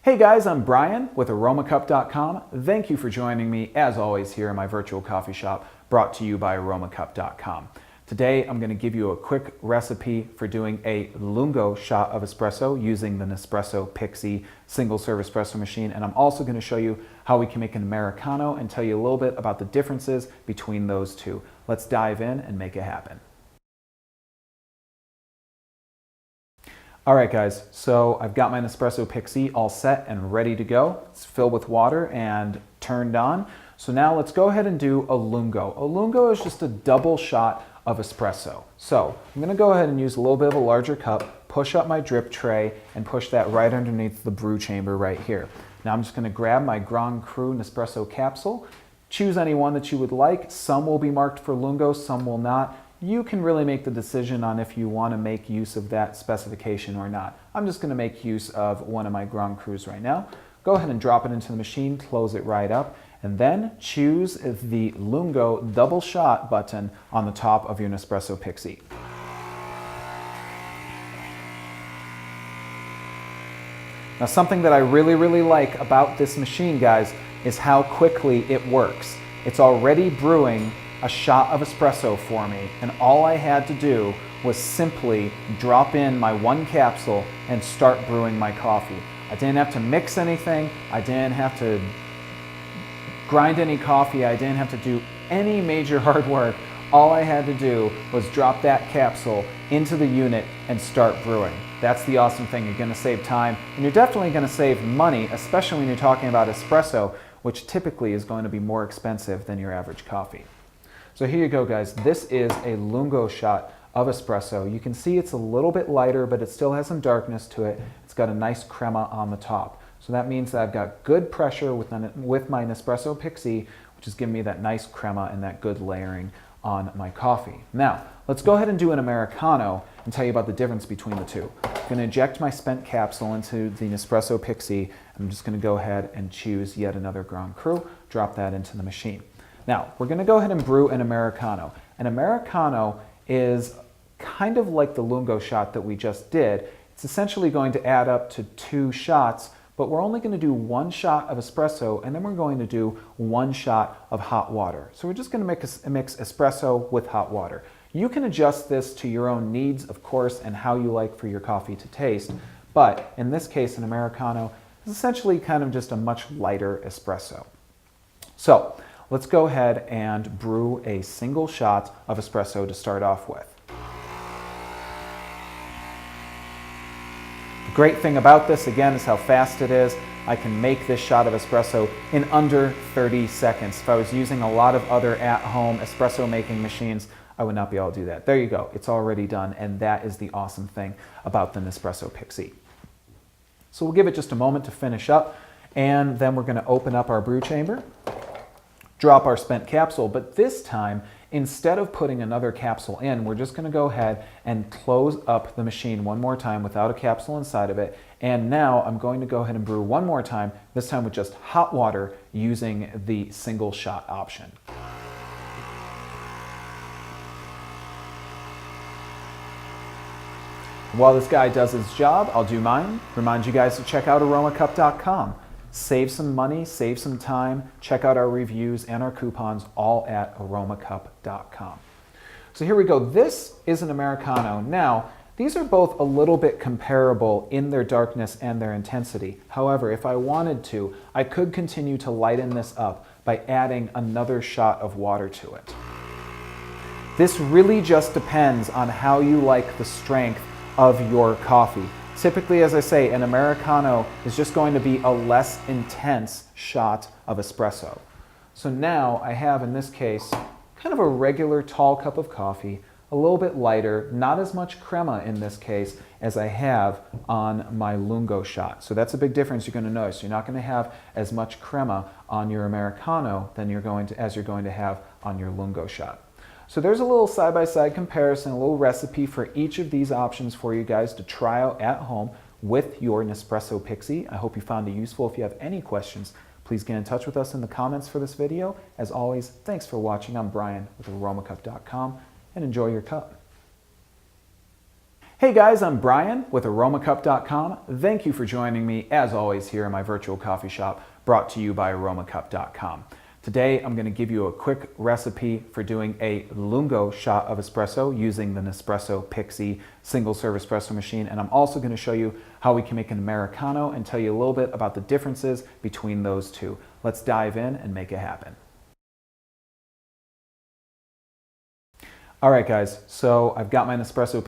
Hey guys, I'm Brian with aromacup.com. Thank you for joining me, as always, here in my virtual coffee shop, brought to you by aromacup.com. Today, I'm going to give you a quick recipe for doing a lungo shot of espresso using the Nespresso Pixie single-serve espresso machine, and I'm also going to show you how we can make an Americano and tell you a little bit about the differences between those two. Let's dive in and make it happen. All right guys, so I've got my Nespresso Pixie all set and ready to go. It's filled with water and turned on. So now let's go ahead and do a lungo. A lungo is just a double shot of espresso. So I'm gonna go ahead and use a little bit of a larger cup, push up my drip tray, and push that right underneath the brew chamber right here. Now I'm just gonna grab my Grand Cru Nespresso capsule, choose any one that you would like. Some will be marked for lungo, some will not. You can really make the decision on if you want to make use of that specification or not. I'm just going to make use of one of my Grand Crus right now. Go ahead and drop it into the machine, close it right up, and then choose the Lungo double shot button on the top of your Nespresso Pixie. Now something that I really like about this machine, guys, is how quickly it works. It's already brewing a shot of espresso for me, and all I had to do was simply drop in my one capsule and start brewing my coffee. I didn't have to mix anything, I didn't have to grind any coffee, I didn't have to do any major hard work. All I had to do was drop that capsule into the unit and start brewing. That's the awesome thing. You're going to save time, and you're definitely going to save money, especially when you're talking about espresso, which typically is going to be more expensive than your average coffee. So here you go, guys. This is a lungo shot of espresso. You can see it's a little bit lighter, but it still has some darkness to it. It's got a nice crema on the top. So that means that I've got good pressure with my Nespresso Pixie, which is giving me that nice crema and that good layering on my coffee. Now, let's go ahead and do an Americano and tell you about the difference between the two. I'm going to inject my spent capsule into the Nespresso Pixie. I'm just going to go ahead and choose yet another Grand Cru, drop that into the machine. Now, we're going to go ahead and brew an Americano. An Americano is kind of like the lungo shot that we just did. It's essentially going to add up to 2 shots, but we're only going to do 1 shot of espresso, and then we're going to do 1 shot of hot water. So we're just going to mix espresso with hot water. You can adjust this to your own needs, of course, and how you like for your coffee to taste, but in this case, an Americano is essentially kind of just a much lighter espresso. So let's go ahead and brew a single shot of espresso to start off with. The great thing about this, again, is how fast it is. I can make this shot of espresso in under 30 seconds. If I was using a lot of other at-home espresso making machines, I would not be able to do that. There you go. It's already done, and that is the awesome thing about the Nespresso Pixie. So we'll give it just a moment to finish up, and then we're going to open up our brew chamber, drop our spent capsule, but this time, instead of putting another capsule in, we're just going to go ahead and close up the machine one more time without a capsule inside of it. And now I'm going to go ahead and brew one more time, this time with just hot water using the single shot option. While this guy does his job, I'll do mine. Remind you guys to check out aromacup.com. Save some money, save some time, check out our reviews and our coupons all at aromacup.com. So here we go. This is an Americano. Now, these are both a little bit comparable in their darkness and their intensity. However, if I wanted to, I could continue to lighten this up by adding another shot of water to it. This really just depends on how you like the strength of your coffee. Typically, as I say, an Americano is just going to be a less intense shot of espresso. So now I have, in this case, kind of a regular tall cup of coffee, a little bit lighter, not as much crema in this case as I have on my lungo shot. So that's a big difference you're going to notice. You're not going to have as much crema on your Americano than as you're going to have on your lungo shot. So there's a little side-by-side comparison, a little recipe for each of these options for you guys to try out at home with your Nespresso Pixie. I hope you found it useful. If you have any questions, please get in touch with us in the comments for this video. As always, thanks for watching. I'm Brian with aromacup.com, and enjoy your cup. Hey guys, I'm Brian with aromacup.com. Thank you for joining me, as always, here in my virtual coffee shop, brought to you by aromacup.com. Today, I'm going to give you a quick recipe for doing a lungo shot of espresso using the Nespresso Pixie single-serve espresso machine, and I'm also going to show you how we can make an Americano and tell you a little bit about the differences between those two. Let's dive in and make it happen. All right, guys, so I've got my Nespresso